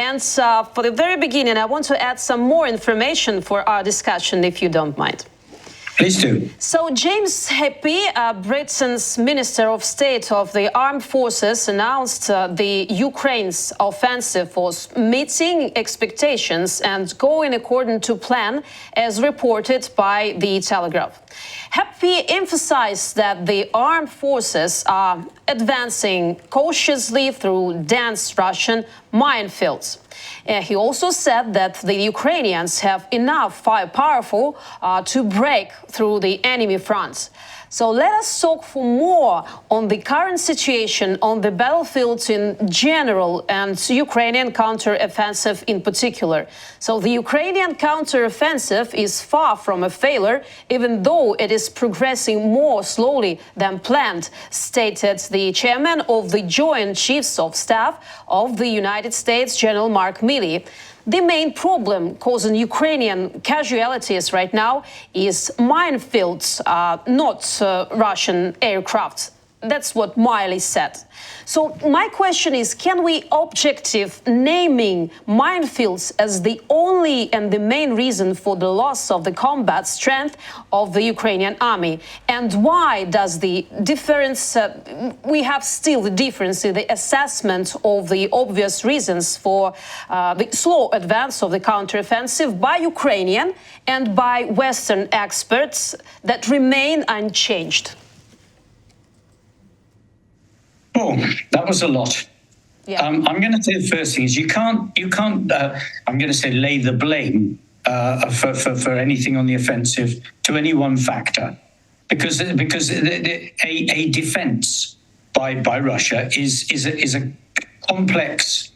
And for the very beginning, I want to add some more information for our discussion, if you don't mind. Please do. So James Heppy, Britain's Minister of State of the Armed Forces, announced the Ukraine's offensive was meeting expectations and going according to plan, as reported by the Telegraph. Heppy emphasized that the armed forces are advancing cautiously through dense Russian minefields. He also said that the Ukrainians have enough firepower to break through the enemy fronts. So let us talk for more on the current situation on the battlefields in general and Ukrainian counteroffensive in particular. So the Ukrainian counteroffensive is far from a failure, even though it is progressing more slowly than planned, stated the chairman of the Joint Chiefs of Staff of the United States, General Mark Milley. The main problem causing Ukrainian casualties right now is minefields, not Russian aircraft. That's what Milley said. So my question is, can we objective naming minefields as the only and the main reason for the loss of the combat strength of the Ukrainian army? And why does the difference, we have still the difference in the assessment of the obvious reasons for the slow advance of the counteroffensive by Ukrainian and by Western experts that remain unchanged? Oh, that was a lot. Yeah. I'm going to say the first thing is you can't. I'm going to say lay the blame for anything on the offensive to any one factor, because a defense by Russia is a complex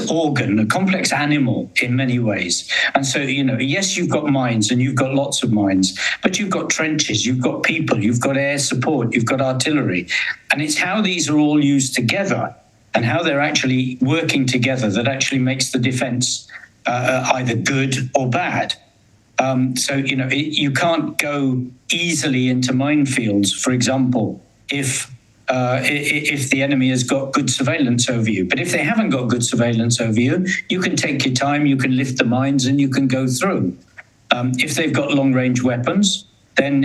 organ, a complex animal in many ways. And so, yes, you've got mines and you've got lots of mines, but you've got trenches, you've got people, you've got air support, you've got artillery. And it's how these are all used together and how they're actually working together that actually makes the defense either good or bad. You can't go easily into minefields, for example, if the enemy has got good surveillance over you. But if they haven't got good surveillance over you, you can take your time, you can lift the mines and you can go through. If they've got long-range weapons, then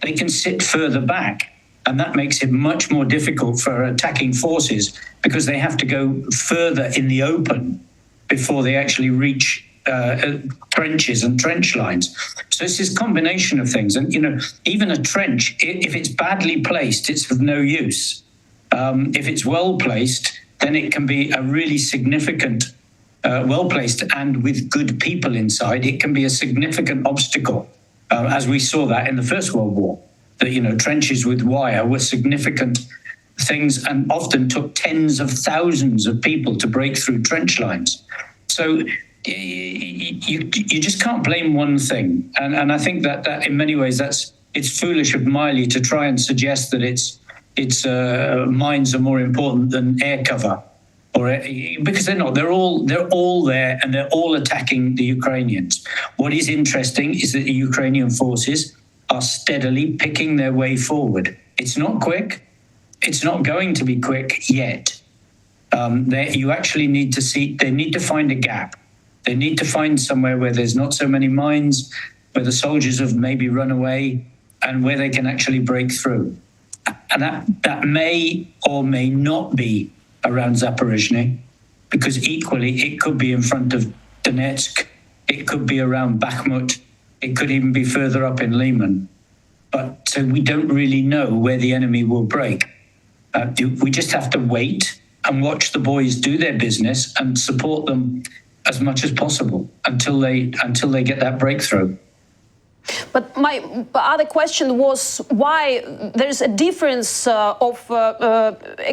they can sit further back. And that makes it much more difficult for attacking forces because they have to go further in the open before they actually reach trenches and trench lines. So it's this combination of things. And, even a trench, if it's badly placed, it's of no use. If it's well placed, then it can be a really significant, well placed and with good people inside, it can be a significant obstacle, as we saw that in the First World War. That, trenches with wire were significant things and often took tens of thousands of people to break through trench lines. So you just can't blame one thing, and I think that in many ways it's foolish of Milley to try and suggest that it's mines are more important than air cover, because they're not. They're all there, and they're all attacking the Ukrainians. What is interesting is that the Ukrainian forces are steadily picking their way forward. It's not quick. It's not going to be quick yet. You actually need to see. They need to find a gap. They need to find somewhere where there's not so many mines, where the soldiers have maybe run away, and where they can actually break through. And that may or may not be around Zaporizhzhia, because equally it could be in front of Donetsk, it could be around Bakhmut, it could even be further up in Lyman. But so we don't really know where the enemy will break. We just have to wait and watch the boys do their business and support them as much as possible until they get that breakthrough. But my other question was why there's a difference of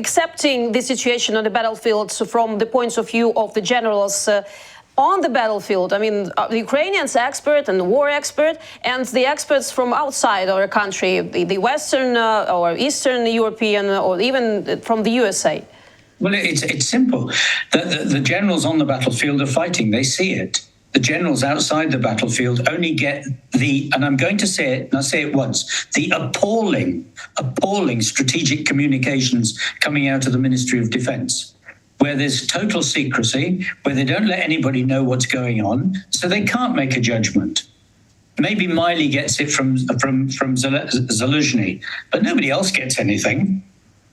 accepting the situation on the battlefield from the point of view of the generals on the battlefield. I mean, the Ukrainians expert and the war expert and the experts from outside our country, the Western or Eastern European or even from the USA. Well, it's simple. The generals on the battlefield are fighting. They see it. The generals outside the battlefield only get and I'm going to say it, and I'll say it once, the appalling strategic communications coming out of the Ministry of Defense. where there's total secrecy, where they don't let anybody know what's going on, so they can't make a judgment. Maybe Miley gets it from Zaluzhny, but nobody else gets anything.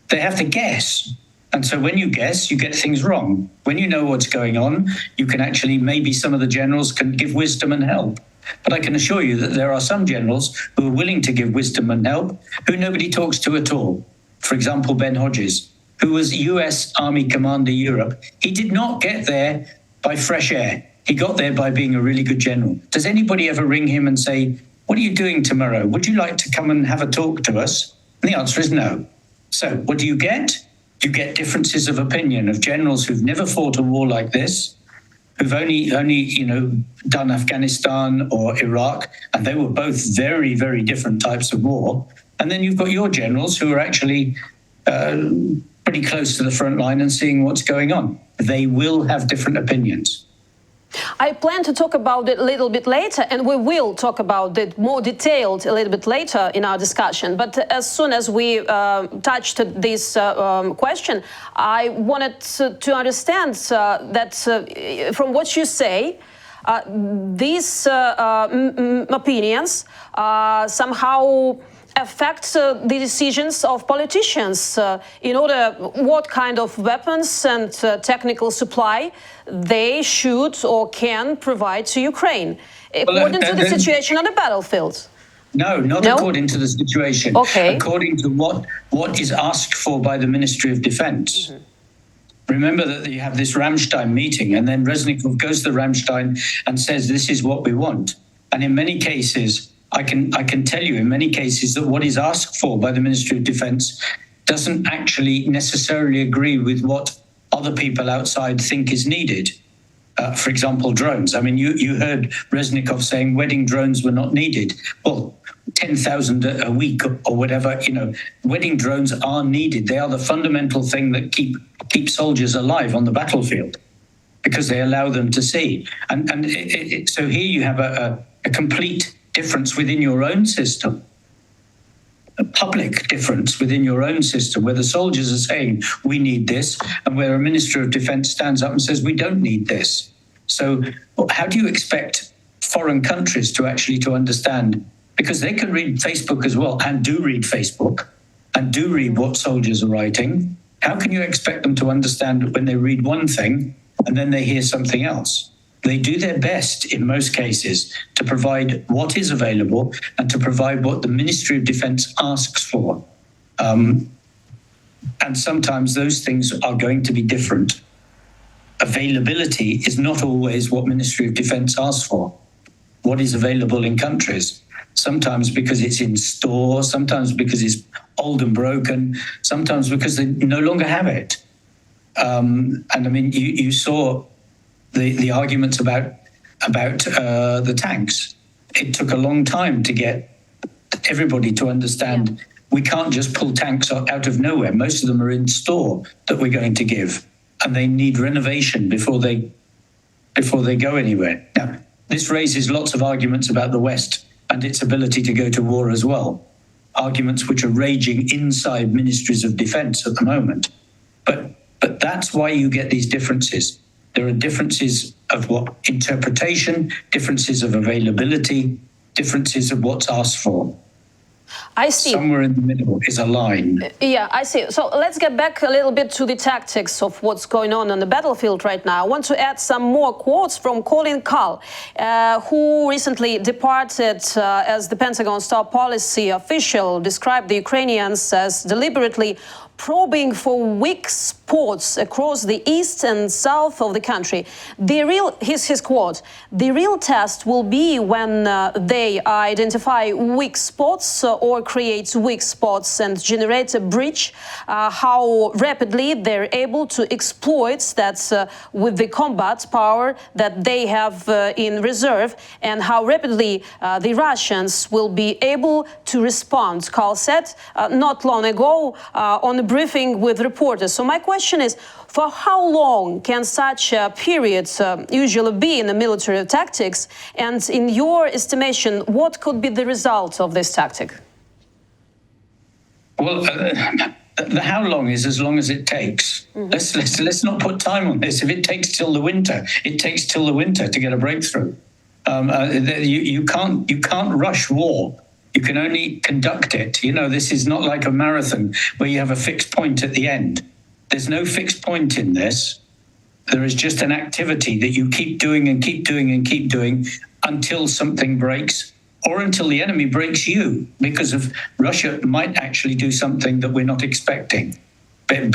They have to guess. And so when you guess, you get things wrong. When you know what's going on, you can actually, maybe some of the generals can give wisdom and help. But I can assure you that there are some generals who are willing to give wisdom and help who nobody talks to at all. For example, Ben Hodges, who was US Army Commander Europe. He did not get there by fresh air. He got there by being a really good general. Does anybody ever ring him and say, what are you doing tomorrow? Would you like to come and have a talk to us? And the answer is no. So what do you get? You get differences of opinion of generals who've never fought a war like this, who've only done Afghanistan or Iraq, and they were both very, very different types of war. And then you've got your generals who are actually pretty close to the front line and seeing what's going on. They will have different opinions. I plan to talk about it a little bit later, and we will talk about it more detailed a little bit later in our discussion. But as soon as we touched this question, I wanted to understand that from what you say, these opinions somehow affect the decisions of politicians in order what kind of weapons and technical supply they should or can provide to Ukraine, according to the situation on the battlefield. No, not according to the situation. Okay. According to what is asked for by the Ministry of Defense. Mm-hmm. Remember that you have this Ramstein meeting, and then Reznikov goes to Ramstein and says, this is what we want. And in many cases, I can tell you in many cases that what is asked for by the Ministry of Defense doesn't actually necessarily agree with what other people outside think is needed. For example, drones. I mean, you heard Reznikov saying wedding drones were not needed. Well, 10,000 a week or whatever, wedding drones are needed. They are the fundamental thing that keep soldiers alive on the battlefield because they allow them to see. So here you have a complete difference within your own system, a public difference within your own system, where the soldiers are saying, we need this, and where a Minister of Defense stands up and says, we don't need this. So how do you expect foreign countries to understand? Because they can read Facebook as well, and do read Facebook, and do read what soldiers are writing. How can you expect them to understand when they read one thing and then they hear something else? They do their best in most cases to provide what is available and to provide what the Ministry of Defense asks for. And sometimes those things are going to be different. Availability is not always what Ministry of Defense asks for. What is available in countries? Sometimes because it's in store, sometimes because it's old and broken, sometimes because they no longer have it. And I mean, you saw the arguments about the tanks. It took a long time to get everybody to understand we can't just pull tanks out of nowhere. Most of them are in store that we're going to give, and they need renovation before they go anywhere. Now, this raises lots of arguments about the West and its ability to go to war as well. Arguments which are raging inside ministries of defense at the moment. But that's why you get these differences. There are differences of what interpretation, differences of availability, differences of what's asked for. I see. Somewhere in the middle is a line. Yeah, I see. So let's get back a little bit to the tactics of what's going on the battlefield right now. I want to add some more quotes from Colin Kahl, who recently departed as the Pentagon's top policy official, described the Ukrainians as deliberately probing for weak spots across the east and south of the country. Here's his quote, the real test will be when they identify weak spots or create weak spots and generate a breach, how rapidly they're able to exploit that with the combat power that they have in reserve, and how rapidly the Russians will be able to respond, Kahl said not long ago on a briefing with reporters. So my question is, for how long can such a period usually be in the military tactics? And in your estimation, what could be the result of this tactic? Well, The how long is as long as it takes. Let's not put time on this. If it takes till the winter, it takes till the winter to get a breakthrough. You can't rush war. You can only conduct it. This is not like a marathon where you have a fixed point at the end. There's no fixed point in this. There is just an activity that you keep doing and keep doing and keep doing until something breaks, or until the enemy breaks you, because of Russia might actually do something that we're not expecting. But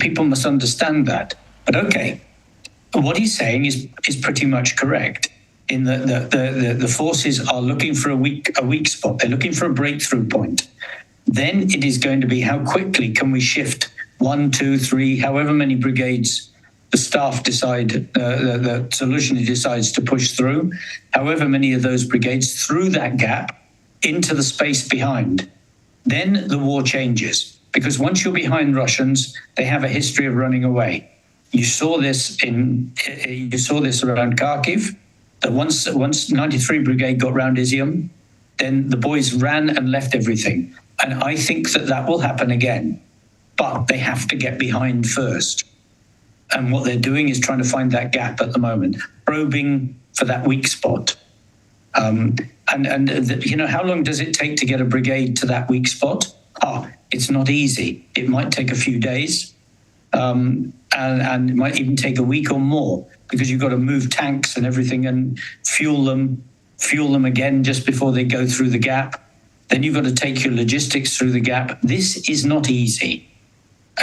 people must understand that. But okay, what he's saying is pretty much correct. In the forces are looking for a weak spot. They're looking for a breakthrough point. Then it is going to be how quickly can we shift 1, 2, 3, however many brigades the staff decide, the solution decides to push through, however many of those brigades through that gap into the space behind. Then the war changes, because once you're behind Russians, they have a history of running away. You saw this around Kharkiv. That once 93 Brigade got round Izium, then the boys ran and left everything. And I think that will happen again. But they have to get behind first. And what they're doing is trying to find that gap at the moment, probing for that weak spot. How long does it take to get a brigade to that weak spot? It's not easy. It might take a few days, and it might even take a week or more, because you've got to move tanks and everything and fuel them again just before they go through the gap. Then you've got to take your logistics through the gap. This is not easy.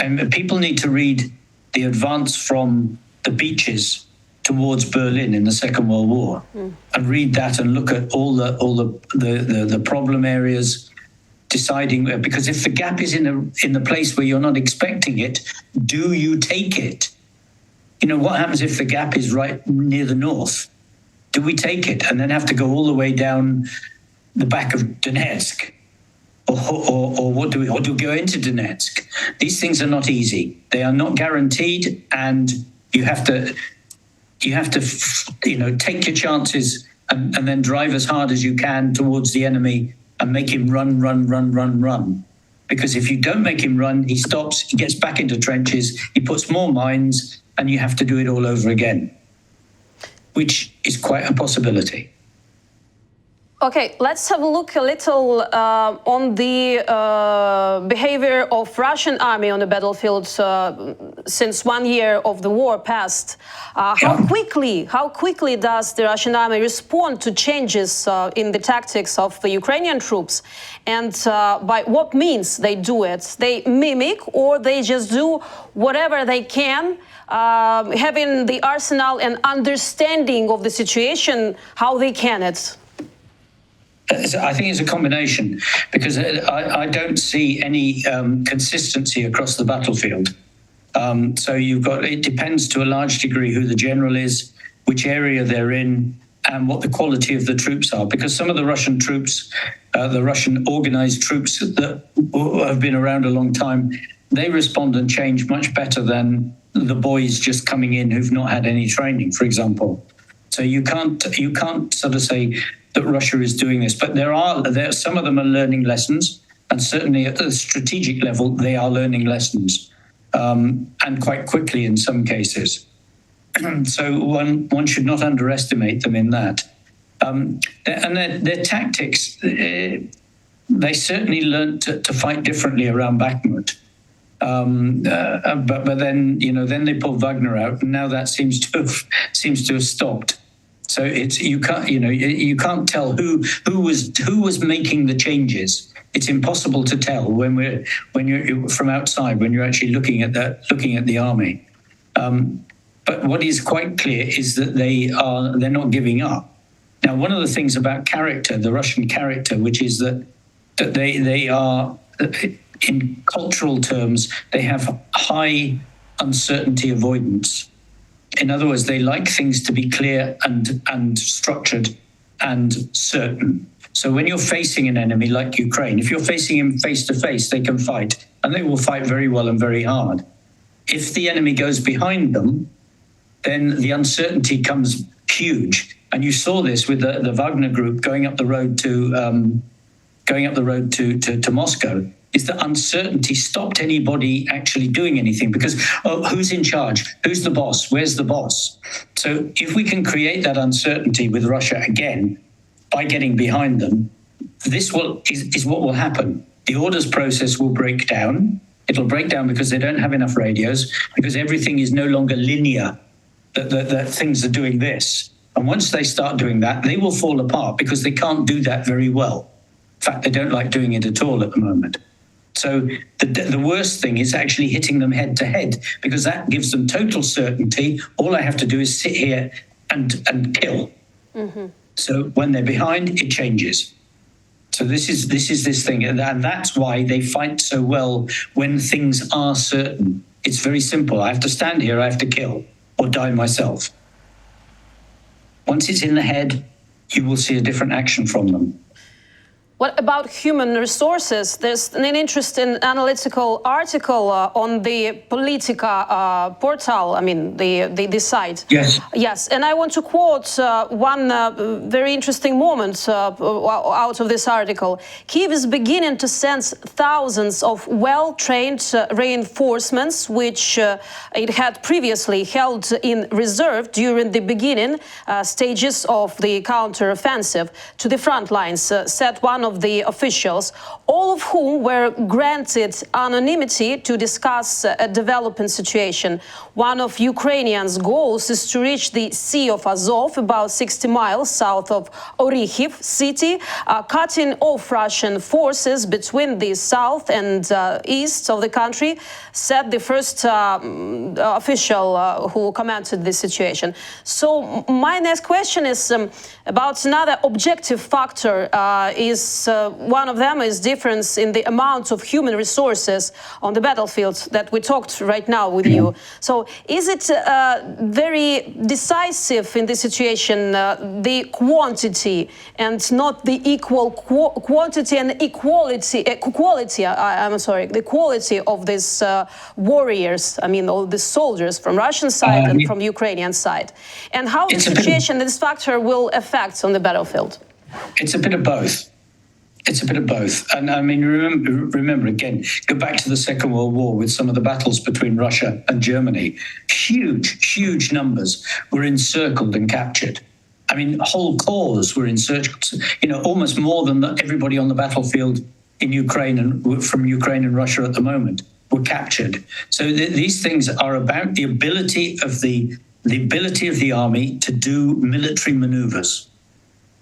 And people need to read the advance from the beaches towards Berlin in the Second World War, and read that and look at all the problem areas, deciding, because if the gap is in the place where you're not expecting it, do you take it? What happens if the gap is right near the north? Do we take it and then have to go all the way down the back of Donetsk? Or what do we go into Donetsk? These things are not easy. They are not guaranteed, and you have to take your chances and then drive as hard as you can towards the enemy and make him run. Because if you don't make him run, he stops, he gets back into trenches, he puts more mines, and you have to do it all over again, which is quite a possibility. Okay, let's have a look a little on the behavior of Russian army on the battlefield since 1 year of the war passed. How quickly does the Russian army respond to changes in the tactics of the Ukrainian troops, and by what means they do it? They mimic, or they just do whatever they can, having the arsenal and understanding of the situation, how they can it? I think it's a combination, because I don't see any consistency across the battlefield. So it depends to a large degree who the general is, which area they're in, and what the quality of the troops are. Because some of the Russian troops, the Russian organized troops that have been around a long time, they respond and change much better than the boys just coming in who've not had any training, for example. So you can't sort of say that Russia is doing this, but there some of them are learning lessons, and certainly at the strategic level they are learning lessons, and quite quickly in some cases. So one should not underestimate them in that. And their tactics, they certainly learned to fight differently around Bakhmut. But then then they pulled Wagner out, and now that seems to have stopped. So you can't tell who was making the changes. It's impossible to tell when you're from outside, when you're actually looking at the army. But what is quite clear is that they're not giving up. Now, one of the things about character, the Russian character, which is that they are, in cultural terms, they have high uncertainty avoidance. In other words, they like things to be clear and structured and certain. So when you're facing an enemy like Ukraine, if you're facing him face to face, they can fight, and they will fight very well and very hard. If the enemy goes behind them, then the uncertainty comes huge. And you saw this with the Wagner group going up the road to Moscow. is that uncertainty stopped anybody actually doing anything because, oh, who's in charge? Who's the boss? Where's the boss? So if we can create that uncertainty with Russia again by getting behind them, this is what will happen. The orders process will break down. It'll break down because they don't have enough radios, because everything is no longer linear, that things are doing this. And once they start doing that, they will fall apart because they can't do that very well. In fact, they don't like doing it at all at the moment. So the worst thing is actually hitting them head to head, because that gives them total certainty. All I have to do is sit here and kill. Mm-hmm. So when they're behind, it changes. So this is this thing, and that's why they fight so well when things are certain. It's very simple. I have to stand here, I have to kill or die myself. Once it's in the head, you will see a different action from them. What about human resources? There's an interesting analytical article on the Politica portal, I mean, the site. Yes. Yes, and I want to quote one very interesting moment out of this article. Kyiv is beginning to send thousands of well-trained reinforcements, which it had previously held in reserve during the beginning stages of the counteroffensive, to the front lines, said one of the officials, all of whom were granted anonymity to discuss a developing situation. One of Ukrainians' goals is to reach the Sea of Azov, about 60 miles south of Orikhiv city, cutting off Russian forces between the south and east of the country, said the first official who commented the situation. So my next question is about another objective factor. One of them is difference in the amount of human resources on the battlefield that we talked right now with you. So is it very decisive in this situation, the quantity and not the equal quantity and equality, the quality of these warriors, I mean, all the soldiers from Russian side and from Ukrainian side, and how the situation, this factor will affect on the battlefield? It's a bit of both. It's a bit of both. And I mean, remember again, go back to the Second World War with some of the battles between Russia and Germany. Huge numbers were encircled and captured. I mean, whole corps were encircled, almost more than everybody on the battlefield in Ukraine and from Ukraine and Russia at the moment were captured. So these things are about the ability of the army to do military maneuvers.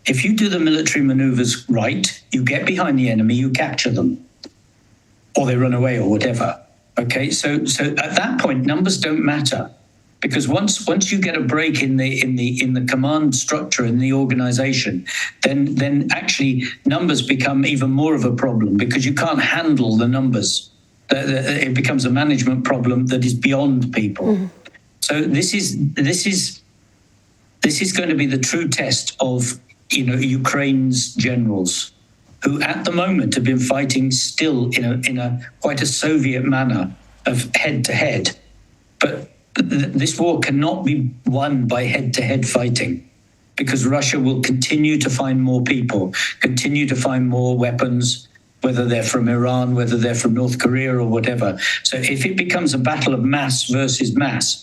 If you do the military maneuvers right, you get behind the enemy, you capture them, or they run away or whatever. Okay, so at that point, numbers don't matter, because once you get a break in the command structure in the organization, then actually numbers become even more of a problem, because you can't handle the numbers. It becomes a management problem that is beyond people. Mm-hmm. So this is going to be the true test of Ukraine's generals, who at the moment have been fighting still in a quite a Soviet manner of head to head. But this war cannot be won by head to head fighting, because Russia will continue to find more people, continue to find more weapons, whether they're from Iran, whether they're from North Korea or whatever. So if it becomes a battle of mass versus mass,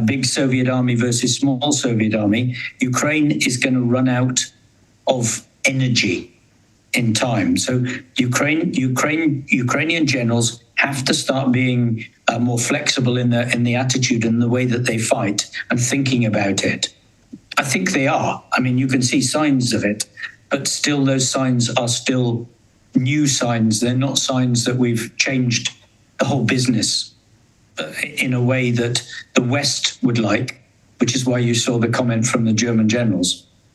big Soviet army versus small Soviet army, Ukraine is going to run out of energy in time. So Ukrainian generals have to start being more flexible in the attitude and the way that they fight and thinking about it. I think they are. I mean, you can see signs of it, but still those signs are still new signs. They're not signs that we've changed the whole business in a way that the West would like, which is why you saw the comment from the German generals.